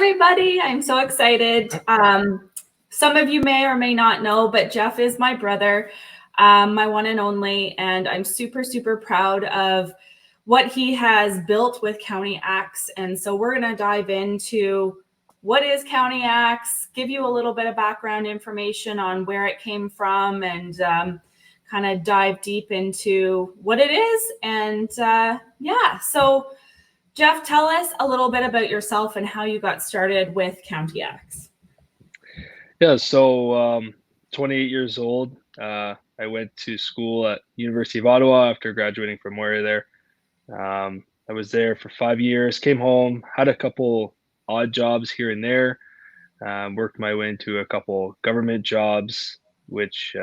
everybody. I'm so excited. Some of you may or may not know, but Jeff is my brother, my one and only, and I'm super, super proud of what he has built with County Axe. And so we're going to dive into what is County Axe, give you a little bit of background information on where it came from, and kind of dive deep into what it is. And so Jeff, tell us a little bit about yourself and how you got started with County Axe. Yeah, so 28 years old. I went to school at University of Ottawa after graduating from Moira there. I was there for 5 years, came home, had a couple odd jobs here and there, worked my way into a couple government jobs, which,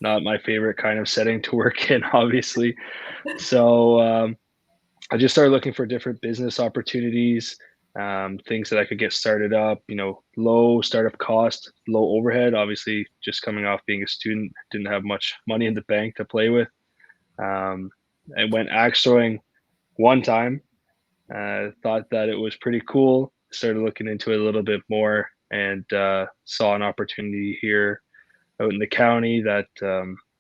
not my favorite kind of setting to work in, obviously. So I just started looking for different business opportunities, things that I could get started up, low startup cost, low overhead. Obviously, just coming off being a student, didn't have much money in the bank to play with. I went axe throwing one time, thought that it was pretty cool, started looking into it a little bit more, and saw an opportunity here out in the county that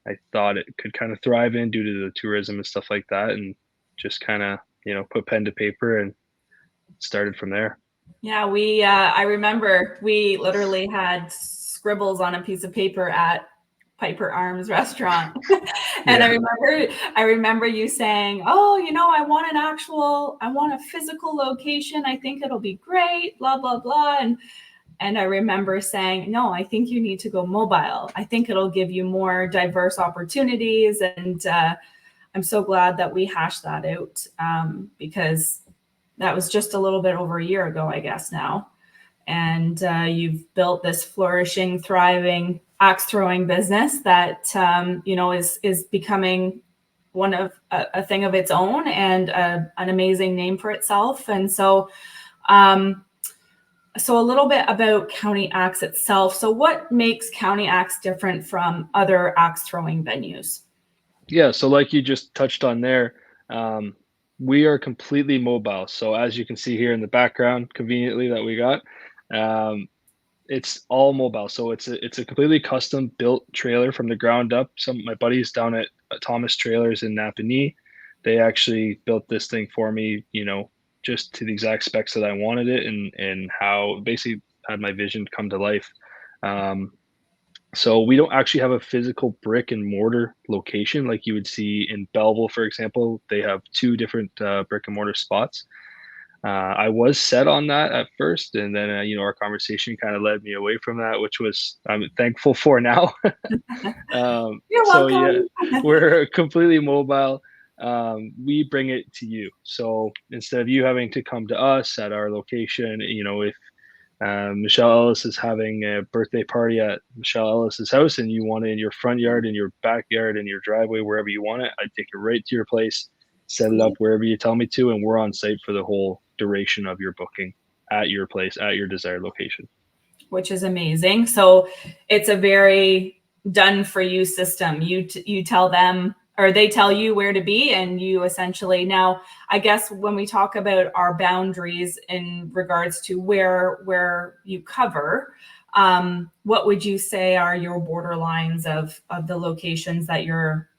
I thought it could kind of thrive in due to the tourism and stuff like that, and just kind of, put pen to paper and started from there. Yeah, I remember we literally had scribbles on a piece of paper at Piper Arms restaurant. And yeah. I remember you saying, oh, I want a physical location. I think it'll be great, blah, blah, blah. And I remember saying, no, I think you need to go mobile. I think it'll give you more diverse opportunities. And I'm so glad that we hashed that out because that was just a little bit over a year ago, I guess now. And you've built this flourishing, thriving axe throwing business that, is becoming one of a thing of its own and an amazing name for itself. And so a little bit about County Axe itself. So what makes County Axe different from other axe throwing venues? Yeah, so like you just touched on there, we are completely mobile. So as you can see here in the background, conveniently that we got, it's all mobile. So it's a completely custom built trailer from the ground up. Some of my buddies down at Thomas Trailers in Napanee, they actually built this thing for me, just to the exact specs that I wanted it, and how basically had my vision come to life. So we don't actually have a physical brick and mortar location like you would see in Belleville, for example. They have two different brick and mortar spots. I was set on that at first, and then our conversation kind of led me away from that, which was I'm thankful for now. You're so welcome. Yeah, we're completely mobile. We bring it to you. So instead of you having to come to us at our location, if Michelle Ellis is having a birthday party at Michelle Ellis's house and you want it in your front yard, in your backyard, in your driveway, wherever you want it, I take it right to your place, set it up wherever you tell me to, and we're on site for the whole duration of your booking at your place, at your desired location. Which is amazing. So it's a very done for you system. You tell them, or they tell you where to be, and you essentially, now I guess when we talk about our boundaries in regards to where you cover, what would you say are your borderlines of the locations that you're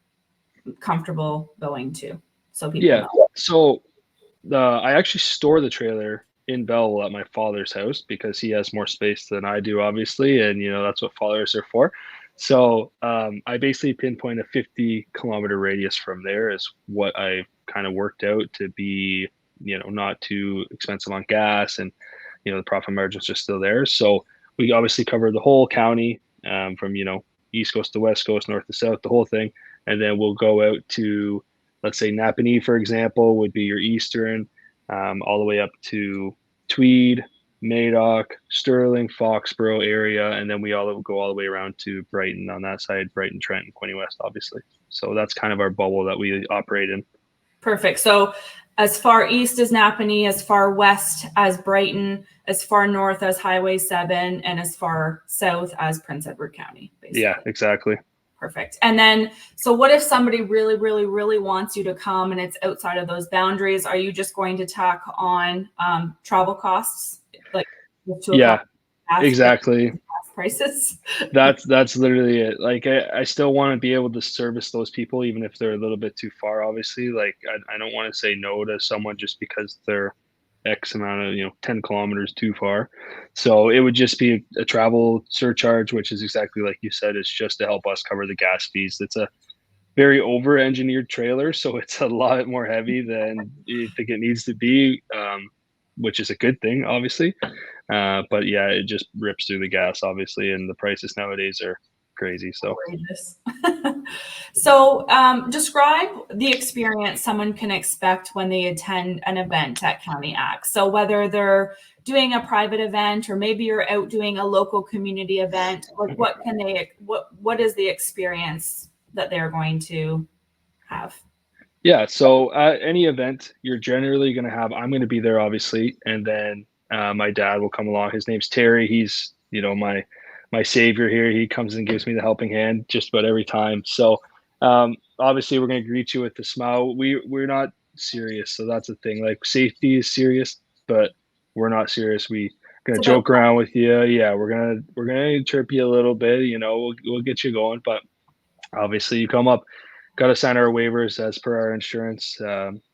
comfortable going to? So people know. So I actually store the trailer in Belleville at my father's house because he has more space than I do, obviously, and that's what fathers are for. So I basically pinpoint a 50-kilometer radius from there is what I kind of worked out to be, not too expensive on gas, and the profit margins are still there. So we obviously cover the whole county, from east coast to west coast, north to south, the whole thing, and then we'll go out to, let's say, Napanee, for example, would be your eastern, all the way up to Tweed, Madoc, Sterling, Foxborough area, and then we all go all the way around to Brighton on that side, Brighton, Trenton, Quinte West, obviously. So that's kind of our bubble that we operate in. Perfect. So as far east as Napanee, as far west as Brighton, as far north as Highway 7, and as far south as Prince Edward County, basically. Yeah, exactly. Perfect. And then, so what if somebody really, really, really wants you to come and it's outside of those boundaries? Are you just going to tack on travel costs, like Yeah, exactly. prices? That's literally it. Like I still want to be able to service those people, even if they're a little bit too far. Obviously, like I don't want to say no to someone just because they're X amount of 10 kilometers too far. So it would just be a travel surcharge, which is exactly like you said. It's just to help us cover the gas fees. It's a very over-engineered trailer, so it's a lot more heavy than you think it needs to be, which is a good thing, obviously. But yeah, it just rips through the gas, obviously, and the prices nowadays are crazy. So, so describe the experience someone can expect when they attend an event at County Axe. So whether they're doing a private event or maybe you're out doing a local community event, like what is the experience that they're going to have? yeah, so at any event, you're generally going to have, I'm going to be there, obviously, and then my dad will come along. His name's Terry. He's, my savior here. He comes and gives me the helping hand just about every time. So obviously, we're going to greet you with a smile. We're not serious, so that's the thing. Like safety is serious, but we're not serious. We're gonna joke around with you. Yeah, we're gonna chirp you a little bit. We'll get you going, but obviously, you come up, got to sign our waivers as per our insurance.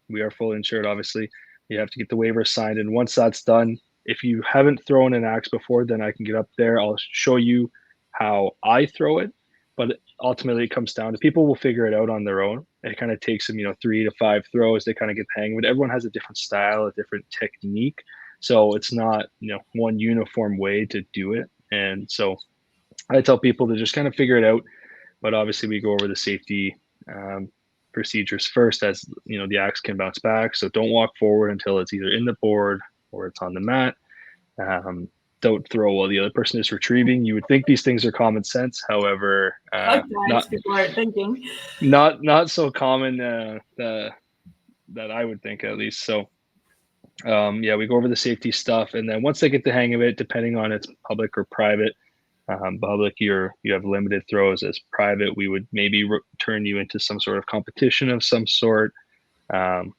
We are fully insured, obviously. You have to get the waiver signed. And once that's done, if you haven't thrown an axe before, then I can get up there. I'll show you how I throw it. But ultimately, it comes down to people will figure it out on their own. It kind of takes them, 3 to 5 throws. They kind of get the hang of it. Everyone has a different style, a different technique. So it's not, one uniform way to do it. And so I tell people to just kind of figure it out, but obviously we go over the safety procedures first, as the axe can bounce back. So don't walk forward until it's either in the board or it's on the mat. Don't throw while the other person is retrieving. You would think these things are common sense, however, people are thinking not so common that I would think, at least. So yeah, we go over the safety stuff, and then once they get the hang of it, depending on it's public or private. Public, you have limited throws. As private, we would maybe turn you into some sort of competition of some sort, and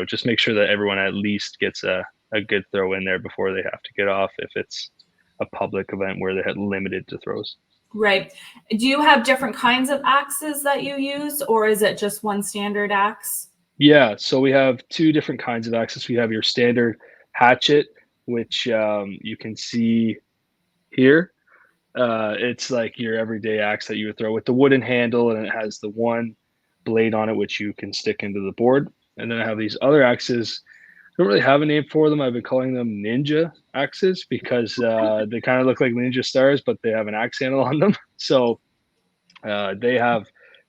just make sure that everyone at least gets a good throw in there before they have to get off, if it's a public event where they had limited to throws. Right. Do you have different kinds of axes that you use, or is it just one standard axe? Yeah, so we have 2 different kinds of axes. We have your standard hatchet, which you can see here. It's like your everyday axe that you would throw with the wooden handle, and it has the one blade on it which you can stick into the board. And then I have these other axes. I don't really have a name for them. I've been calling them ninja axes because they kind of look like ninja stars, but they have an axe handle on them. So they have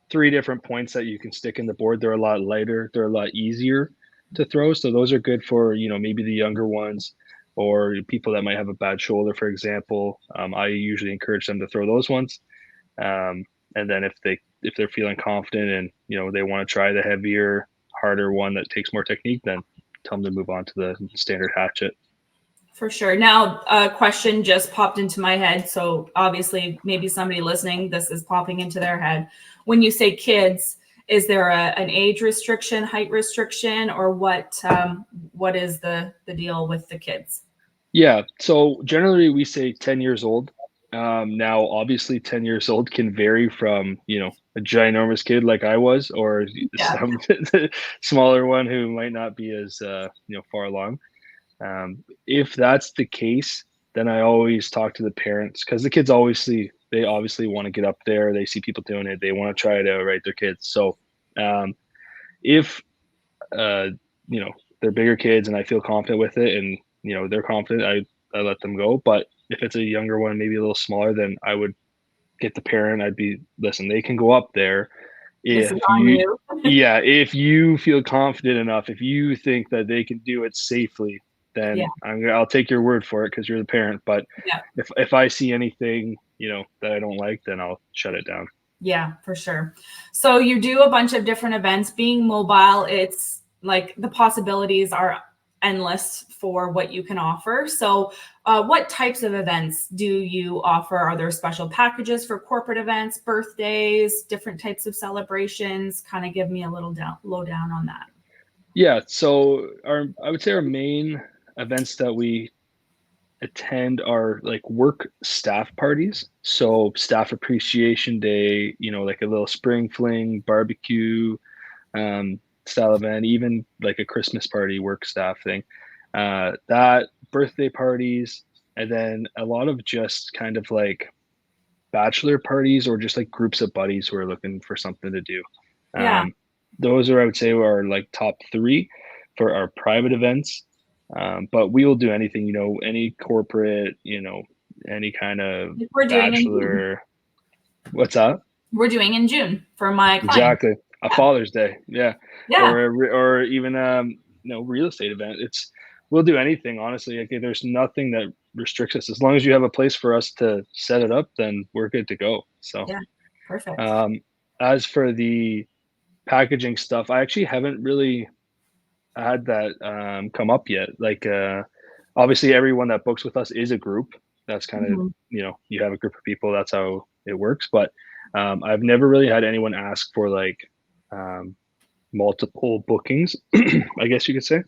3 different points that you can stick in the board. They're a lot lighter. They're a lot easier to throw. So those are good for, maybe the younger ones, or people that might have a bad shoulder, for example. I usually encourage them to throw those ones. And then if they're feeling confident and they want to try the heavier, harder one that takes more technique, then tell them to move on to the standard hatchet. For sure. Now, a question just popped into my head. So obviously, maybe somebody listening, this is popping into their head. When you say kids, is there an age restriction, height restriction, or what is the deal with the kids? Yeah, so generally we say 10 years old. Now, obviously, 10 years old can vary from, a ginormous kid like I was, or some smaller one who might not be as, far along. If that's the case, then I always talk to the parents, because the kids they obviously want to get up there. They see people doing it. They want to try it out, right? Their kids. So if, they're bigger kids and I feel confident with it, and, they're confident, I let them go. But if it's a younger one, maybe a little smaller, then I would get the parent. Listen, they can go up there if you yeah, if you feel confident enough, if you think that they can do it safely, then I'll take your word for it because you're the parent. But if I see anything, that I don't like, then I'll shut it down. Yeah, for sure. So you do a bunch of different events. Being mobile, it's like the possibilities are endless for what you can offer. So what types of events do you offer? Are there special packages for corporate events, birthdays, different types of celebrations? Kind of give me a little lowdown on that. Yeah, so I would say our main events that we attend are like work staff parties. So staff appreciation day, like a little spring fling, barbecue, style event, even like a Christmas party, work staff thing. That birthday parties, and then a lot of just kind of like bachelor parties or just like groups of buddies who are looking for something to do. Yeah. Those are, I would say, are like top three for our private events. But we will do anything, any corporate, any kind of Like we're doing in June. bachelor. What's that? We're doing in June for my client. Exactly. A Yeah. Father's Day. Yeah. Yeah. Or even, real estate event. We'll do anything, honestly. Like, there's nothing that restricts us. As long as you have a place for us to set it up, then we're good to go. So, Yeah. Perfect. as for the packaging stuff, I actually haven't really had that come up yet. Like, obviously, everyone that books with us is a group. That's kind of, Mhm. you have a group of people. That's how it works. But I've never really had anyone ask for like um, multiple bookings, I guess you could say.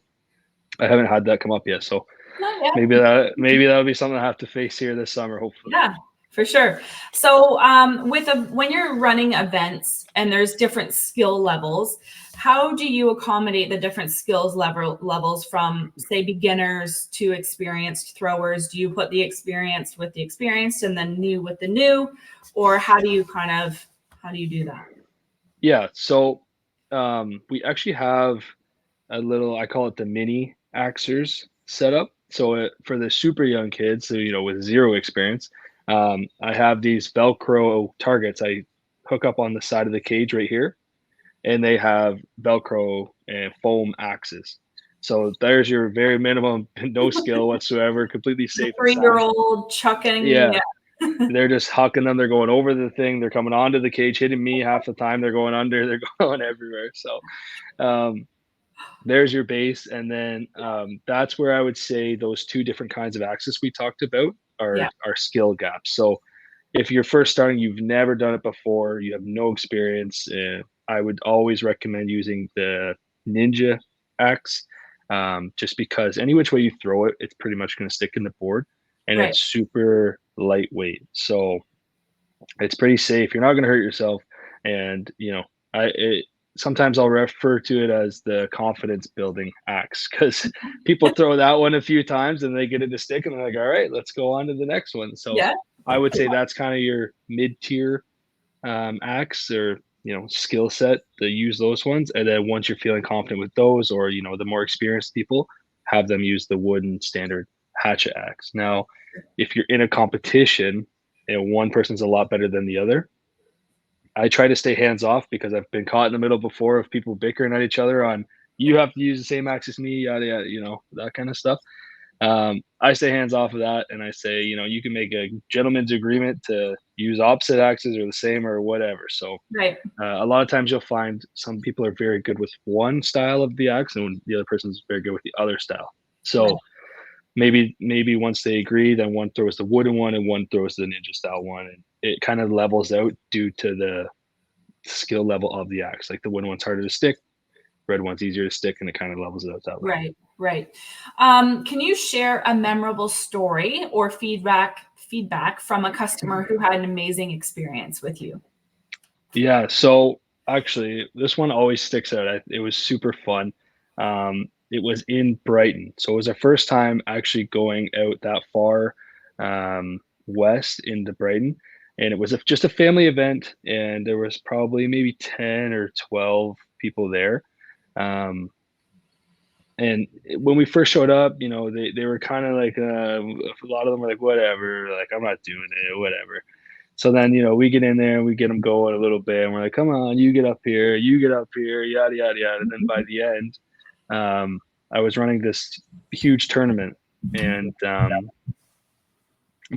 I haven't had that come up yet. So Not yet. maybe that'll be something I have to face here this summer, hopefully. Yeah, for sure. So when you're running events and there's different skill levels, how do you accommodate the different skills levels from, say, beginners to experienced throwers? Do you put the experienced with the experienced and then new with the new, or how do you do that? Yeah. So we actually have a little, I call it the mini axers set up. So for the super young kids, so with zero experience, I have these Velcro targets I hook up on the side of the cage right here, and they have Velcro and foam axes. So there's your very minimum, no skill whatsoever, completely The safe and sound. 3-year-old chucking. Yeah, Yeah. they're just hucking them. They're going over the thing. They're coming onto the cage, hitting me half the time. They're going under. They're going everywhere. So um, there's your base, and then that's where I would say those two different kinds of axes we talked about Yeah. are skill gaps. So if you're first starting, you've never done it before, you have no experience, I would always recommend using the ninja axe, just because any which way you throw it, it's pretty much going to stick in the board, and Right. it's super lightweight. So it's pretty safe. You're not going to hurt yourself. And, sometimes I'll refer to it as the confidence building axe, because people throw that one a few times and they get it to stick and they're like, all right, let's go on to the next one. So Yeah. I would say that's kind of your mid tier axe, or, skill set to use those ones. And then once you're feeling confident with those, or, the more experienced people, have them use the wooden standard hatchet axe. Now, if you're in a competition and one person's a lot better than the other, I try to stay hands off, because I've been caught in the middle before of people bickering at each other on, you have to use the same axe as me, yada yada, that kind of stuff. I stay hands off of that, and I say, you can make a gentleman's agreement to use opposite axes or the same or whatever. So Right. a lot of times you'll find some people are very good with one style of the axe, and the other person's very good with the other style. Right. So maybe once they agree, then one throws the wooden one and one throws the ninja style one, and it kind of levels out due to the skill level of the axe. Like the wooden one's harder to stick, red one's easier to stick, and it kind of levels it out that way. Right, right. Can you share a memorable story or feedback from a customer who had an amazing experience with you? Yeah. So actually, this one always sticks out. It was super fun. It was in Brighton, so it was our first time actually going out that far west into Brighton, and it was just a family event, and there was probably maybe 10 or 12 people there. Um, And when we first showed up, they were kind of like, a lot of them were like, whatever, like, I'm not doing it, whatever. So then, we get in there and we get them going a little bit, and we're like, come on, you get up here, yada, yada, yada. And then by the end, I was running this huge tournament. And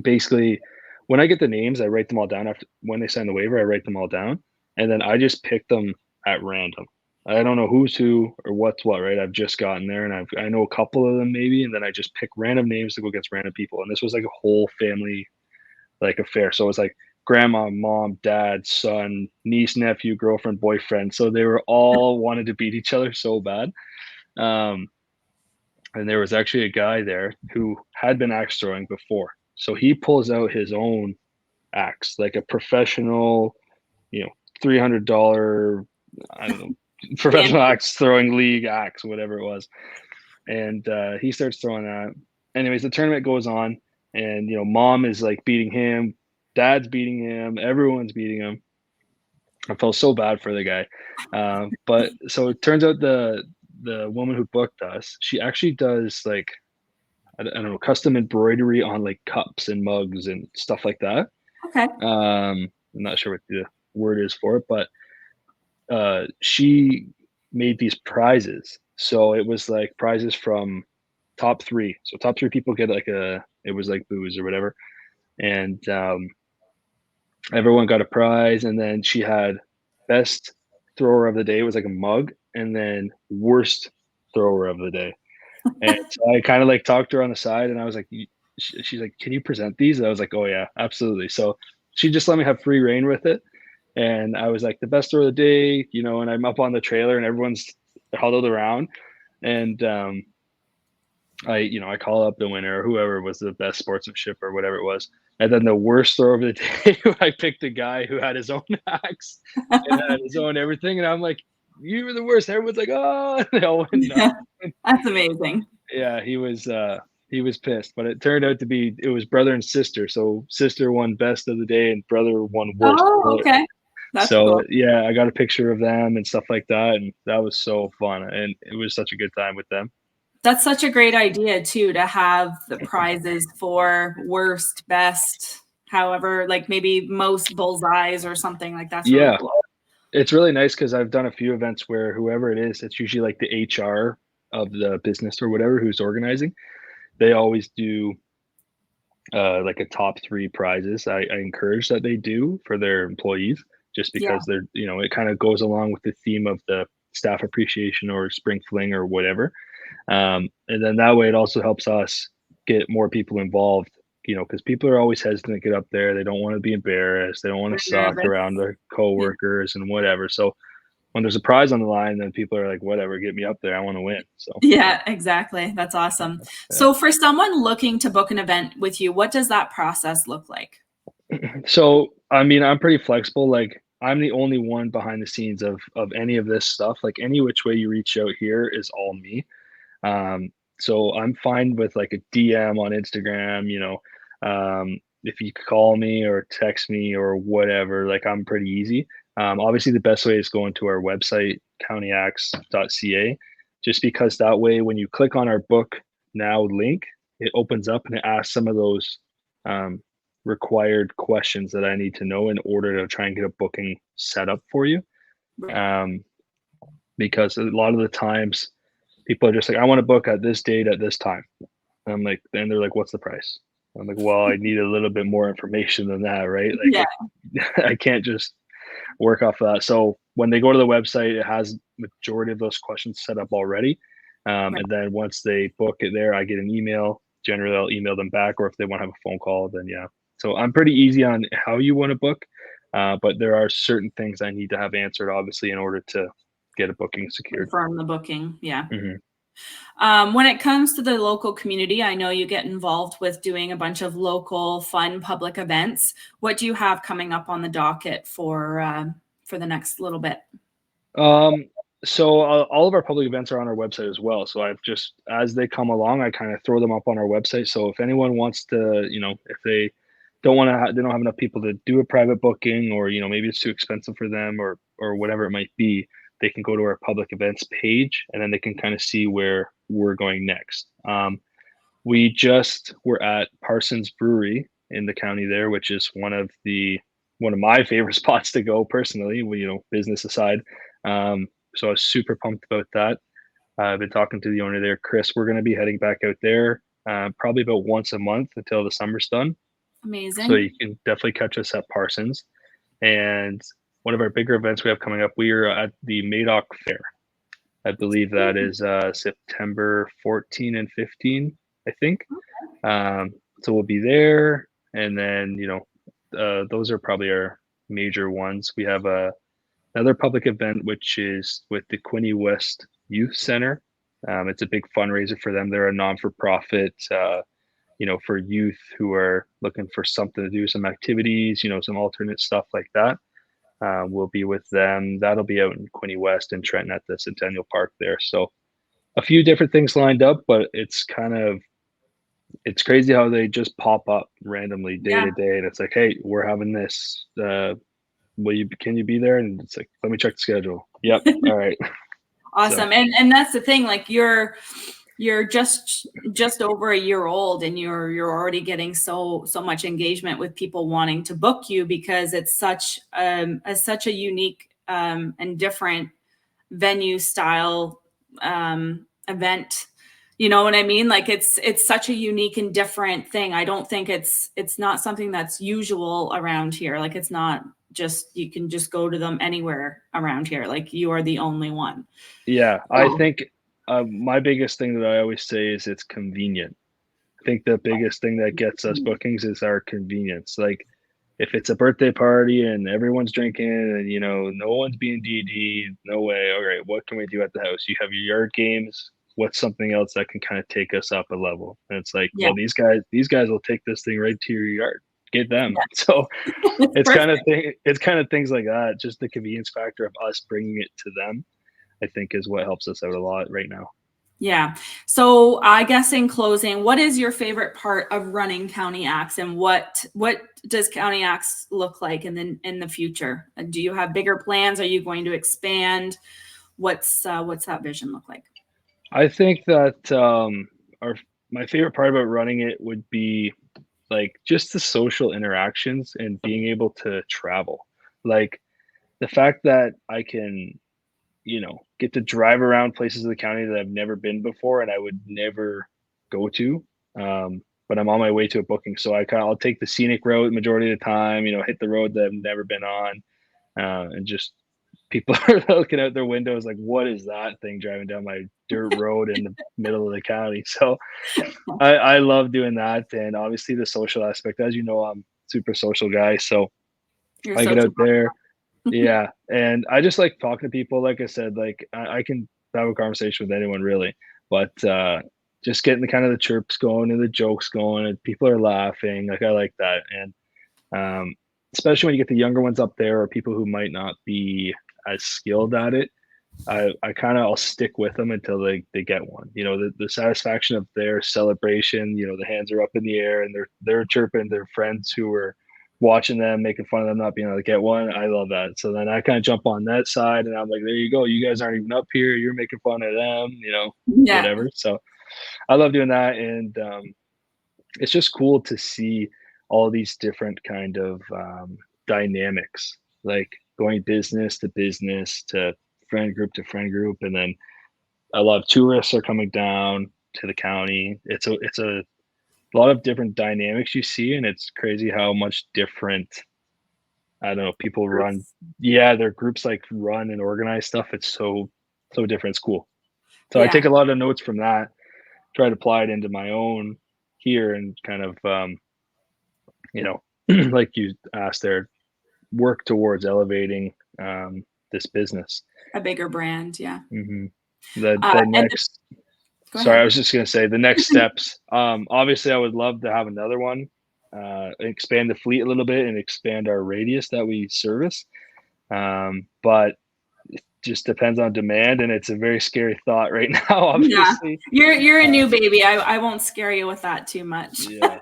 basically, when I get the names, I write them all down. After when they sign the waiver, I write them all down. And then I just pick them at random. I don't know who's who or what's what, right? I've just gotten there, and I know a couple of them maybe, and then I just pick random names to go against random people. And this was like a whole family like affair. So it was like grandma, mom, dad, son, niece, nephew, girlfriend, boyfriend. So they were all wanted to beat each other so bad. Um, and there was actually a guy there who had been axe throwing before. So he pulls out his own axe, like a professional, $300, I don't know, And professional axe throwing league axe, whatever it was. And he starts throwing that. Anyways, the tournament goes on, and mom is like beating him, dad's beating him, everyone's beating him. I felt so bad for the guy. But so it turns out the woman who booked us, she actually does like I don't know, custom embroidery on like cups and mugs and stuff like that. okay. I'm not sure what the word is for it, but she made these prizes. So it was like prizes from top three. So top three people get like it was like booze or whatever. And everyone got a prize. And then she had best thrower of the day was like a mug, and then worst thrower of the day. And so I kind of like talked to her on the side, and I was like, she's like, can you present these? And I was like, oh yeah, absolutely. So she just let me have free reign with it. And I was like, the best throw of the day, and I'm up on the trailer and everyone's huddled around. And I call up the winner or whoever was the best sportsmanship or whatever it was. And then the worst throw of the day, I picked a guy who had his own axe and had his own everything. And I'm like, you were the worst. Everyone's like, oh, and they all went nuts. That's amazing. Yeah, he was pissed, but it turned out to be it was brother and sister. So sister won best of the day and brother won worst. Oh, okay. That's So cool. yeah, I got a picture of them and stuff like that, and that was so fun, and it was such a good time with them. That's such a great idea too, to have the prizes for worst, best, however, like maybe most bullseyes or something like that's really Yeah, cool. it's really nice because I've done a few events where whoever it is, it's usually like the HR of the business or whatever who's organizing. They always do like a top three prizes. I encourage that they do for their employees, just Yeah, because they're it kind of goes along with the theme of the staff appreciation or spring fling or whatever. And then that way it also helps us get more people involved, because people are always hesitant to get up there. They don't want to be embarrassed. They don't want they're to suck nervous. around their coworkers and whatever. So when there's a prize on the line, then people are like, whatever, get me up there. I want to win. So Yeah, exactly. That's awesome. yeah. So for someone looking to book an event with you, what does that process look like? So I mean, I'm pretty flexible. Like I'm the only one behind the scenes of any of this stuff. Like any which way you reach out here is all me. Um, so I'm fine with like a DM on Instagram, if you call me or text me or whatever, like I'm pretty easy. Obviously, the best way is going to our website, countyaxe.ca, just because that way, when you click on our book now link, it opens up and it asks some of those um, required questions that I need to know in order to try and get a booking set up for you. Right. Um, because a lot of the times, people are just like, I want to book at this date at this time. And I'm like, then they're like, what's the price? I'm like, well, I need a little bit more information than that, right? Yeah, Like, I can't just work off of that. So when they go to the website, it has majority of those questions set up already. right. And then once they book it there, I get an email. Generally, I'll email them back, or if they want to have a phone call, then yeah. So I'm pretty easy on how you want to book, but there are certain things I need to have answered, obviously, in order to get a booking secured. Confirm the booking. Yeah. Mhm. When it comes to the local community, I know you get involved with doing a bunch of local fun public events. What do you have coming up on the docket for the next little bit? Um, so all of our public events are on our website as well. So I've just, as they come along, I kind of throw them up on our website. So if anyone wants to, if they don't want to, they don't have enough people to do a private booking, or maybe it's too expensive for them, or whatever it might be, they can go to our public events page, and then they can kind of see where we're going next. We just were at Parsons Brewery in the county there, which is one of my favorite spots to go personally. Business aside. So I was super pumped about that. I've been talking to the owner there, Chris. We're going to be heading back out there probably about once a month until the summer's done. So Amazing. you can definitely catch us at Parsons. And one of our bigger events we have coming up, we are at the Madoc Fair. I believe that is September 14 and 15, I think. So we'll be there, and then those are probably our major ones. We have another public event, which is with the Quinny West Youth Center. It's a big fundraiser for them. They're a non-for-profit, for youth who are looking for something to do, some activities, some alternate stuff like that. We'll be with them. That'll be out in Quinny West and Trenton at the Centennial Park there. So a few different things lined up, but it's crazy how they just pop up randomly day to day. And it's like, hey, we're having this. Can you be there? And it's like, let me check the schedule. Yep. All right. Awesome. So. And that's the thing, like you're just over a year old, and you're already getting so much engagement with people wanting to book you, because it's such a unique and different venue style event. You know what I mean? Like it's such a unique and different thing. I don't think it's not something that's usual around here. Like it's not just, you can just go to them anywhere around here. Like you are the only one. Yeah. So, I think my biggest thing that I always say is it's convenient. I think the biggest thing that gets us bookings is our convenience. Like if it's a birthday party and everyone's drinking and, no one's being DD, no way. All right, what can we do at the house? You have your yard games. What's something else that can kind of take us up a level? And it's like, well, these guys will take this thing right to your yard. Get them. Yeah. So it's kind of things like that. Just the convenience factor of us bringing it to them, I think, is what helps us out a lot right now. Yeah. So I guess in closing, what is your favorite part of running County Axe, and what does County Axe look like in the future? Do you have bigger plans? Are you going to expand? What's that vision look like? I think that my favorite part about running it would be like just the social interactions and being able to travel. Like the fact that I can, get to drive around places of the county that I've never been before and I would never go to. But I'm on my way to a booking. So I'll take the scenic road majority of the time, hit the road that I've never been on. And just people are looking out their windows like, what is that thing driving down my dirt road in the middle of the county? So I love doing that. And obviously the social aspect, as you know, I'm a super social guy. So I get out there. Yeah. And I just like talking to people. Like I said, like I can have a conversation with anyone really, but just getting the kind of the chirps going and the jokes going and people are laughing. Like I like that. And especially when you get the younger ones up there or people who might not be as skilled at it, I'll stick with them until they get one. The satisfaction of their celebration, the hands are up in the air and they're chirping their friends who are watching them, making fun of them not being able to get one. I love that. So then I kind of jump on that side and I'm like, there you go. You guys aren't even up here. You're making fun of them, whatever. So I love doing that. And it's just cool to see all these different kind of dynamics, like going business to friend group. And then a lot of tourists are coming down to the county. It's a lot of different dynamics you see, and it's crazy how much different, I don't know, people run. Yeah, their groups like run and organize stuff. It's so different. It's cool. So I take a lot of notes from that, try to apply it into my own here and kind of, like you asked there, work towards elevating this business. A bigger brand, yeah. Mm-hmm. The next. Sorry, I was just going to say the next steps. Obviously, I would love to have another one, expand the fleet a little bit and expand our radius that we service. But it just depends on demand, and it's a very scary thought right now. Obviously, you're a new baby. I won't scare you with that too much. Yeah.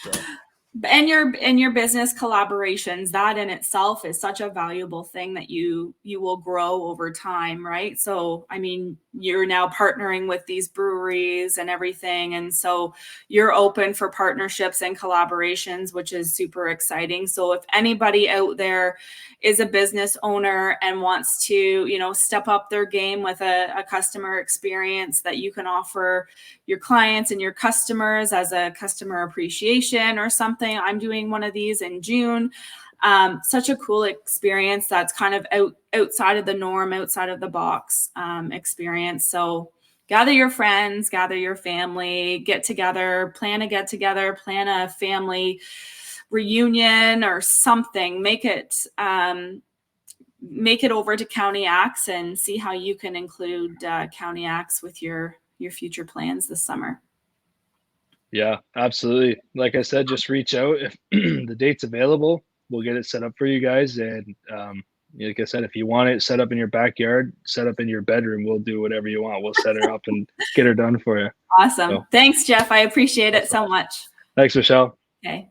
So. And your business collaborations, that in itself is such a valuable thing that you will grow over time, right? So, I mean, you're now partnering with these breweries and everything. And so you're open for partnerships and collaborations, which is super exciting. So if anybody out there is a business owner and wants to, step up their game with a customer experience that you can offer your clients and your customers as a customer appreciation or something, I'm doing one of these in June. such a cool experience that's kind of outside of the norm, outside of the box experience. So gather your friends, gather your family, get together, plan a family reunion or something. Make it over to County Acts and see how you can include County Acts with your future plans this summer. Yeah, absolutely. Like I said, just reach out if the date's available. We'll get it set up for you guys. And like I said, if you want it set up in your backyard, set up in your bedroom, we'll do whatever you want. We'll set her up and get her done for you. Awesome. So, thanks, Jeff. I appreciate it so much. Thanks, Michelle. Okay.